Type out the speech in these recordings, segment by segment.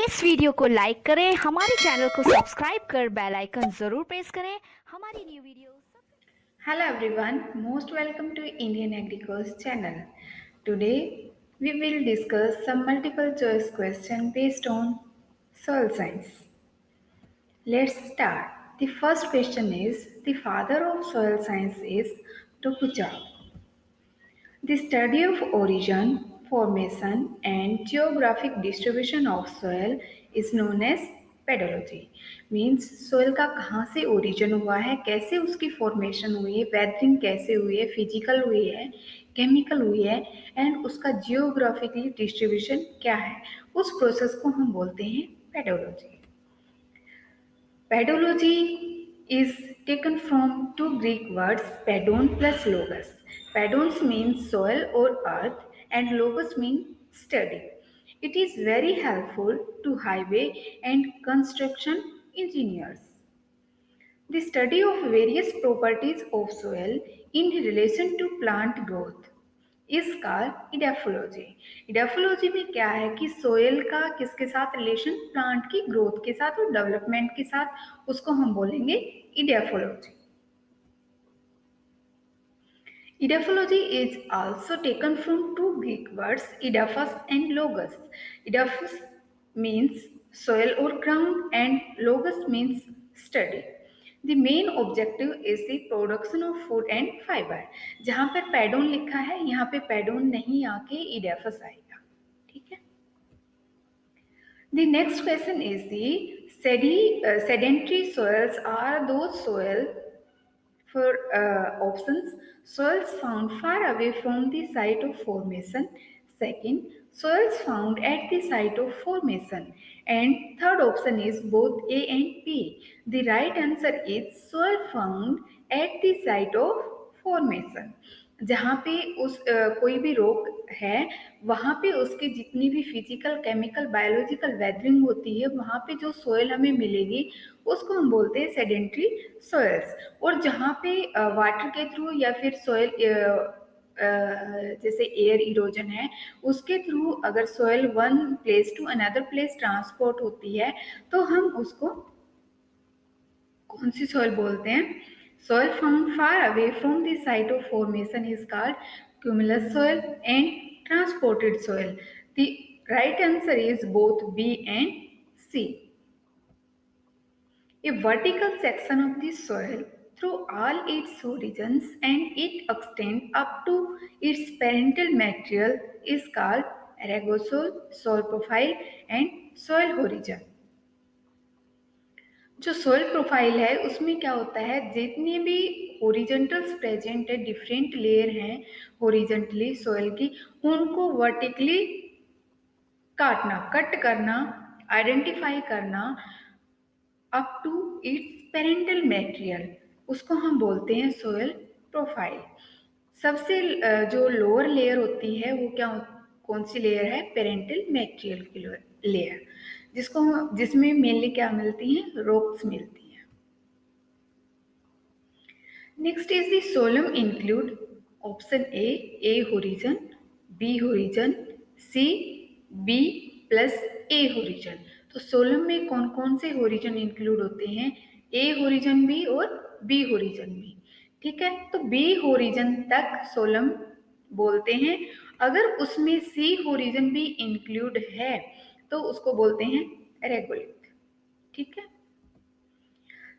इस वीडियो को लाइक करें, हमारे चैनल को सब्सक्राइब कर बेल आइकन जरूर प्रेस करें हमारी new video. Hello everyone, most welcome to Indian Agriculture channel. Today we will discuss some multiple choice question based on soil science. Let's start. The first question is, the father of soil science is Dokuchav. The study of origin, formation and geographic distribution of soil is known as pedology. Means soil का कहाँ से origin हुआ है, कैसे उसकी formation हुई है, weathering कैसे हुई है, फिजिकल हुई है, केमिकल हुई है एंड उसका जियोग्राफिकली डिस्ट्रीब्यूशन क्या है, उस प्रोसेस को हम बोलते हैं pedology. Pedology is taken from two Greek words, pedon plus logos. Pedons means soil or earth and logos means study. It is very helpful to highway and construction engineers. The study of various properties of soil in relation to plant growth is called edaphology. Edaphology में क्या है कि soil का किसके साथ relation, plant की growth के साथ और डेवलपमेंट के साथ, उसको हम बोलेंगे edaphology. Edaphology is also taken from two Greek words, edaphos and logos. Edaphos means soil or ground and logos means study. The main objective is the production of food and fiber. जहाँ पर पैडोन लिखा है यहाँ पे पैडोन नहीं आके इडेफस आएगा, ठीक है। The next question is the sedentary soils are those soil. For options, soils found far away from the site of formation. Second, soils found at the site of formation. And third option is both A and B. The right answer is soil found at the site of formation. जहाँ पे उस कोई भी rock है वहाँ पे उसकी जितनी भी फिजिकल, केमिकल, बायोलॉजिकल वेदरिंग होती है, वहाँ पे जो सोयल हमें मिलेगी उसको हम बोलते हैं सेडेंट्री सोयल्स। और जहाँ पे वाटर के थ्रू या फिर सोयल जैसे एयर इरोजन है उसके थ्रू अगर soil one place to another place transport होती है तो हम उसको कौन सी सोयल बोलते हैं? Soil found far away from the site of formation is called cumulus soil and transported soil. The right answer is both B and C. A vertical section of the soil through all its origins and it extends up to its parental material is called ergosol, soil profile and soil horizon. जो soil profile है उसमें क्या होता है, जितने भी horizontals present है, different layer हैं हॉरिजॉन्टली सोयल की, उनको वर्टिकली काटना, कट करना, आइडेंटिफाई करना up to its parental material, उसको हम बोलते हैं सोयल प्रोफाइल। सबसे जो लोअर लेयर होती है वो क्या, कौन सी लेयर है? पेरेंटल मटेरियल की लेयर, जिसमें मेनली क्या मिलती हैं? रॉक्स मिलती हैं। Next is the solum include option A horizon, B horizon, C B plus A horizon. तो सोलम में कौन कौन से होरिजन इंक्लूड होते हैं? ए होरिजन भी और बी होरिजन भी, ठीक है। तो बी होरिजन तक सोलम बोलते हैं। अगर उसमें सी होरिजन भी इंक्लूड है तो उसको बोलते हैं रेगोलिथ, ठीक है।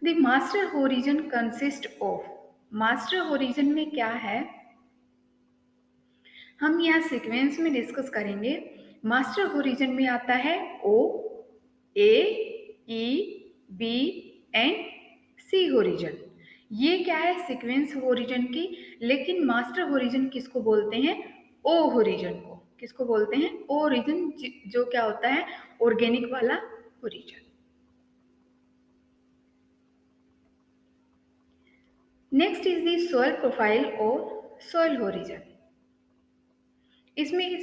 The master horizon consist of, master horizon में क्या है हम यहाँ सीक्वेंस में डिस्कस करेंगे। मास्टर होरिजन में आता है ओ, ए, ई, बी एंड सी होरिजन। ये क्या है? सीक्वेंस होरिजन की। लेकिन मास्टर होरिजन किसको बोलते हैं? ओ होरिजन को। किसको बोलते हैं? ओ होरिजन, जो क्या होता है? ऑर्गेनिक वाला horizon. Next is the soil profile और सोयल होरिजन। इसमें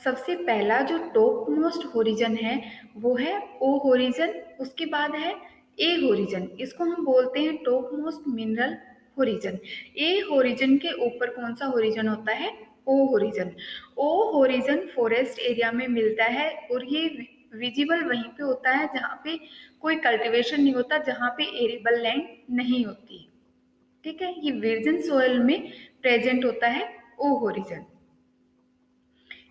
सबसे पहला जो टॉप मोस्ट होरिजन है वो है ओ होरिजन, उसके बाद है ए होरिजन। इसको हम बोलते हैं top most mineral horizon. A horizon के ऊपर कौन सा होरिजन होता है? ओ होरिजन। ओ होरिजन फॉरेस्ट एरिया में मिलता है और ये विजिबल वहीं पे होता है जहाँ पे कोई कल्टीवेशन नहीं होता, जहाँ पे एरेबल लैंड नहीं होती। ठीक है, ये वर्जिन सोयल में प्रेजेंट होता है ओ होरिजन।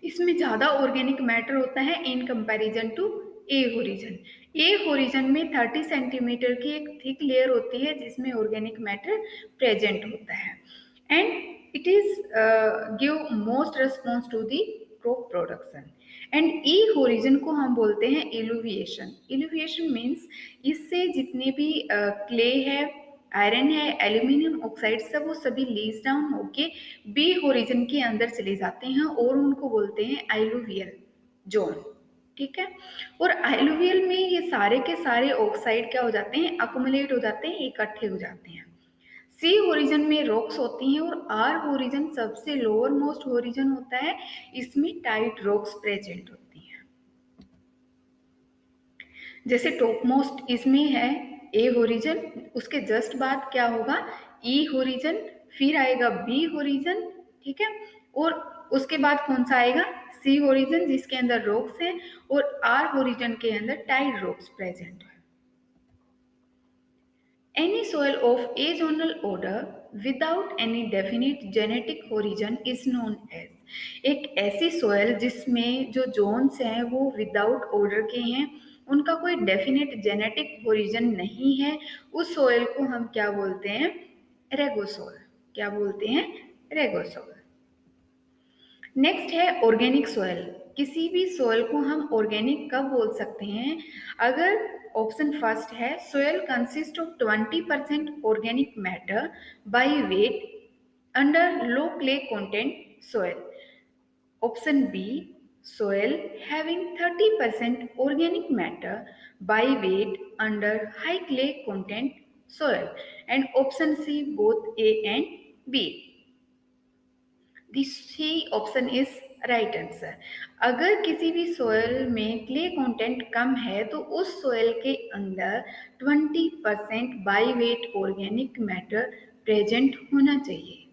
इसमें ज्यादा ऑर्गेनिक मैटर होता है in comparison to A horizon. A horizon में 30 सेंटीमीटर की एक थिक लेयर होती है जिसमें ऑर्गेनिक मैटर प्रेजेंट होता है and it is give most response to the crop production. And E horizon को हम बोलते हैं इलुविएशन। इलुविएशन मीन्स इससे जितने भी क्ले है, आयरन है, एल्यूमिनियम ऑक्साइड सब वो सभी लीज डाउन होके बी होरिजन के अंदर चले जाते हैं और उनको बोलते हैं आइलुवियल जोन। ठीक है, और आइलुवियल में ये सारे के सारे ऑक्साइड क्या हो जाते हैं, अकुमुलेट हो जाते हैं, इकट्ठे हो जाते हैं। सी होरिजन में रॉक्स होती हैं और आर होरिजन सबसे लोअर मोस्ट होरिजन होता है, इसमें टाइट रॉक्स प्रेजेंट होती हैं। जैसे टॉप मोस्ट इसमें है ए होरिजन, उसके जस्ट बाद क्या होगा ई होरिजन, फिर आएगा बी होरिजन। ठीक है, और उसके बाद कौन सा आएगा सी होरिजन जिसके अंदर रॉक्स हैं और आर होरिजन के अंदर टाइड रॉक्स प्रेजेंट है। Any soil of azonal order without any definite genetic origin is known as, एक ऐसी सोयल जिसमें जो जोन्स हैं वो विदाउट ऑर्डर के हैं, उनका कोई डेफिनेट जेनेटिक ओरिजिन नहीं है, उस सोयल को हम क्या बोलते हैं, रेगोसोल। क्या बोलते हैं, रेगोसोल। नेक्स्ट है ऑर्गेनिक सोयल। किसी भी सोयल को हम ऑर्गेनिक कब बोल सकते हैं, अगर ऑप्शन फर्स्ट है soil consist of 20% organic matter by weight under low clay content soil. Option B soil having 30% organic matter by weight under high clay content soil, and option C both A and B. This C option is right answer. अगर किसी भी soil में clay content कम है तो उस soil के अंदर 20% by wait organic matter present होना चाहिए।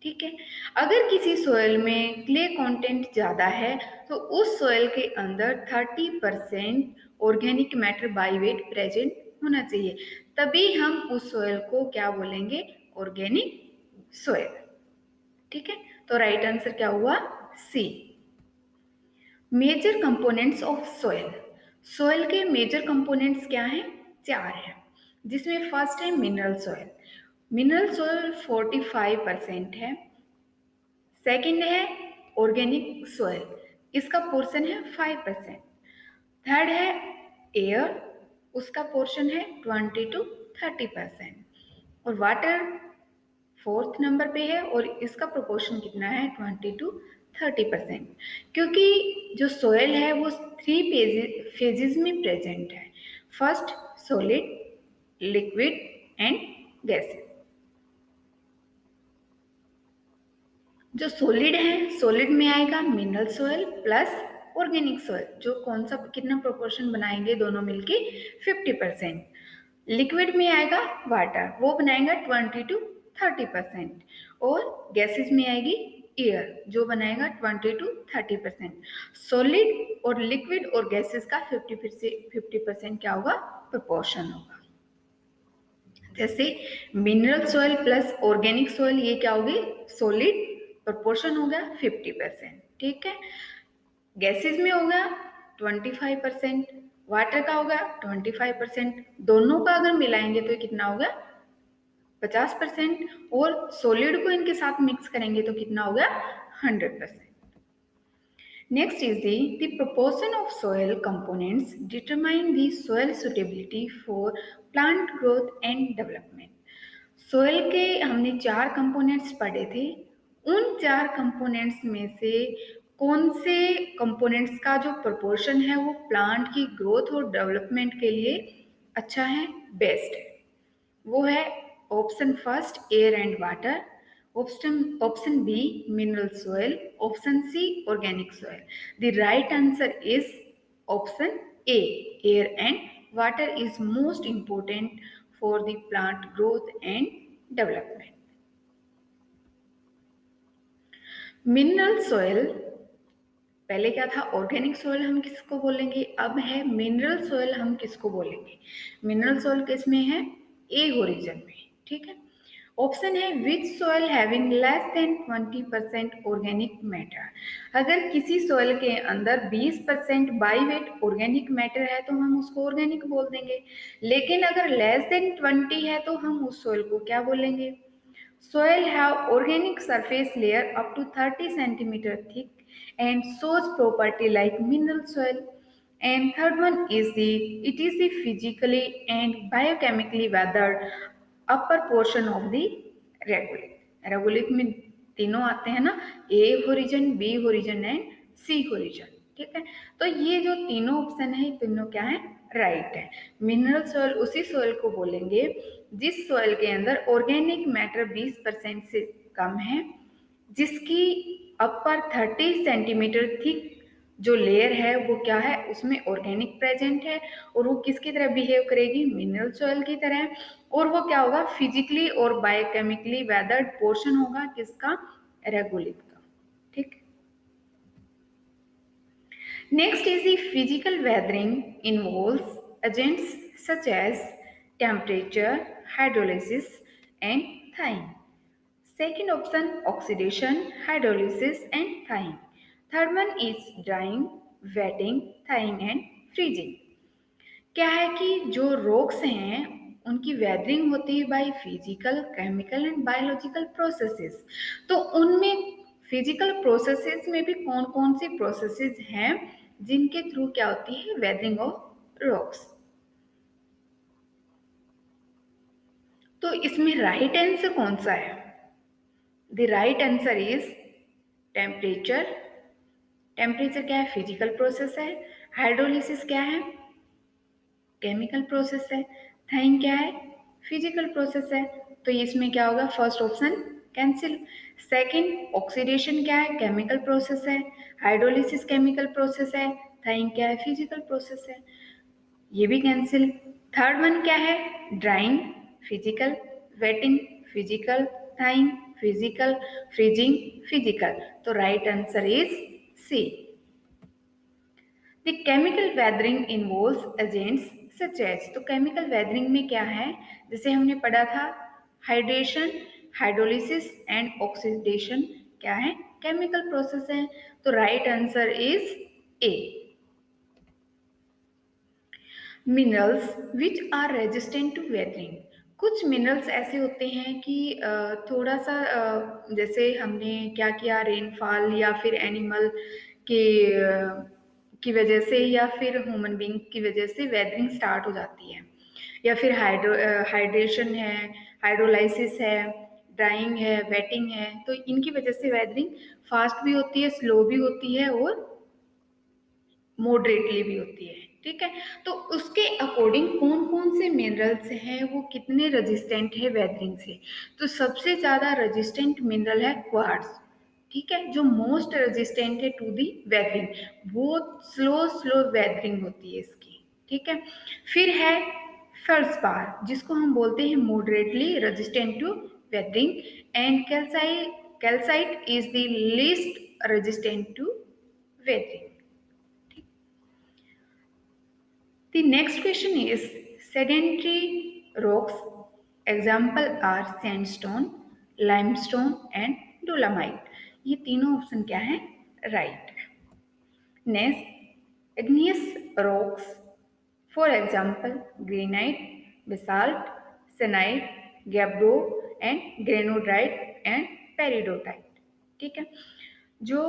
ठीक है, अगर किसी सोयल में क्ले कंटेंट ज़्यादा है तो उस सोयल के अंदर 30% organic matter by wait present होना चाहिए, तभी हम उस सोयल को क्या बोलेंगे, ऑर्गेनिक सोयल। ठीक है, तो राइट आंसर क्या हुआ, C. Major components of soil. Soil के मेजर कंपोनेंट्स क्या हैं, 4 हैं, जिसमें फर्स्ट है मिनरल सोयल। मिनरल सोयल 45% है। सेकंड है ऑर्गेनिक सोयल, इसका पोर्शन है 5%। थर्ड है एयर, उसका पोर्शन है 20 to 30%। और वाटर फोर्थ नंबर पे है और इसका प्रोपोर्शन कितना है, 20 to 30%। क्योंकि जो सोयल है वो 3 फेजेस में प्रेजेंट है, first solid, liquid and gases. जो सॉलिड है, सॉलिड में आएगा mineral soil plus organic soil, जो कौन सा कितना प्रोपोर्शन बनाएंगे दोनों मिलके 50%। लिक्विड में आएगा वाटर, वो बनाएगा 20 to 30%। और गैसेस में आएगी एयर, जो बनाएगा 20 to 30%। सॉलिड और लिक्विड और गैसेस का 50% क्या होगा, प्रोपोर्शन होगा। जैसे mineral soil plus organic soil, ये क्या होगी, सॉलिड, प्रोपोर्शन हो गया 50%। ठीक है, गैसेस में होगा 25%, वाटर का होगा 25%, दोनों का अगर मिलाएंगे तो कितना होगा, 50%, और सॉलिड को इनके साथ मिक्स करेंगे तो कितना होगा, 100%। Next is the proportion of soil components determine the soil suitability for plant growth and development. Soil के हमने 4 कंपोनेंट्स पढ़े थे, उन 4 कंपोनेंट्स में से कौन से कंपोनेंट्स का जो प्रोपोर्शन है वो प्लांट की ग्रोथ और डेवलपमेंट के लिए अच्छा है, बेस्ट है, वो है option first air and water, option B mineral soil, option C organic soil. The right answer is option A, air and water is most important for the plant growth and development. Mineral soil पहले क्या था, organic soil हम किसको बोलेंगे, अब है mineral soil हम किसको बोलेंगे। मिनरल सॉइल किस में है, ए ओरिजिन में, ठीक है। ऑप्शन है विच soil having less than 20% organic matter. अगर किसी सॉइल के अंदर 20% बाई वेट ऑर्गेनिक मैटर है तो हम उसको ऑर्गेनिक बोल देंगे, लेकिन अगर लेस देन 20 है तो हम उस सॉइल को क्या बोलेंगे। Soil have organic surface layer up to 30 centimeter thick and shows property like mineral soil. And third one is it is the physically and biochemically weathered upper portion of the regolith. Regolith में तीनों आते हैं ना, A horizon, B horizon and C horizon, ठीक है। तो ये जो तीनों ऑप्शन है, तीनों क्या है, राइट है। मिनरल सॉइल उसी सॉइल को बोलेंगे जिस सॉइल के अंदर ऑर्गेनिक मैटर 20% से कम है, जिसकी अपर 30 सेंटीमीटर थिक जो लेयर है वो क्या है, उसमें ऑर्गेनिक प्रेजेंट है, और वो किसकी तरह बिहेव करेगी, मिनरल सॉइल की तरह, और वो क्या होगा, फिजिकली और बायोकेमिकली वेदर्ड पोर्शन होगा किसका, रेगोलिथ का, ठीक। Next is the physical weathering involves agents such as temperature, hydrolysis and thawing. Second option oxidation, hydrolysis and thawing. Third one is drying, wetting, thawing and freezing. क्या है कि जो rocks हैं उनकी वेदरिंग होती है by physical, chemical and biological processes. तो उनमें फिजिकल प्रोसेसेस में भी कौन कौन सी प्रोसेसेस हैं जिनके थ्रू क्या होती है, वेदरिंग ऑफ रॉक्स। तो इसमें राइट आंसर कौन सा है, the right answer is temperature. Temperature क्या है, फिजिकल प्रोसेस है। हाइड्रोलिसिस क्या है, केमिकल प्रोसेस है। थाइंग क्या है, फिजिकल प्रोसेस है। तो इसमें क्या होगा, first option cancel. Second oxidation क्या है, केमिकल प्रोसेस है। हाइड्रोलिसिस केमिकल प्रोसेस है। थाइंग क्या है, फिजिकल प्रोसेस है, ये भी कैंसिल। थर्ड वन क्या है, drying physical, wetting physical, thawing physical, freezing physical. तो right answer is C. The chemical weathering involves agents such as. तो केमिकल वेदरिंग में क्या है, जैसे हमने पढ़ा था हाइड्रेशन, हाइड्रोलिसिस एंड ऑक्सीडेशन क्या है, केमिकल प्रोसेस है। तो right answer is A. Minerals which are resistant to weathering. कुछ मिनरल्स ऐसे होते हैं कि थोड़ा सा जैसे हमने क्या किया, रेनफॉल या फिर एनिमल के की वजह से या फिर ह्यूमन बीइंग की वजह से वेदरिंग स्टार्ट हो जाती है, या फिर हाइड्रेशन है, हाइड्रोलाइसिस है, ड्राइंग है, वेटिंग है। तो इनकी वजह से वेदरिंग फास्ट भी होती है, स्लो भी होती है और मॉडरेटली भी होती है, ठीक है। तो उसके अकॉर्डिंग कौन कौन से मिनरल्स हैं, वो कितने रेजिस्टेंट है वेदरिंग से। तो सबसे ज़्यादा रेजिस्टेंट मिनरल है क्वार्ट्ज, ठीक है, जो मोस्ट रेजिस्टेंट है टू दी वेदरिंग। बहुत स्लो स्लो वेदरिंग होती है इसकी, ठीक है। फिर है फेल्सपार, जिसको हम बोलते हैं moderately resistant to weathering, and calcite is the least resistant to weathering. The next question is sedentary rocks. Example are sandstone, limestone and dolomite. ये तीनों ऑप्शन क्या है, right. Next igneous rocks, for example granite, basalt, syenite, gabbro and granodite and peridotite, ठीक है। जो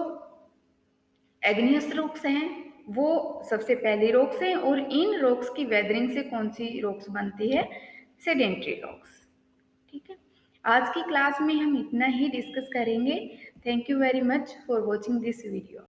एग्नियस rocks हैं वो सबसे पहली रॉक्स हैं, और इन रॉक्स की वेदरिंग से कौन सी रॉक्स बनती है, सेडेंट्री रॉक्स, ठीक है। आज की क्लास में हम इतना ही डिस्कस करेंगे। Thank you very much for watching this video.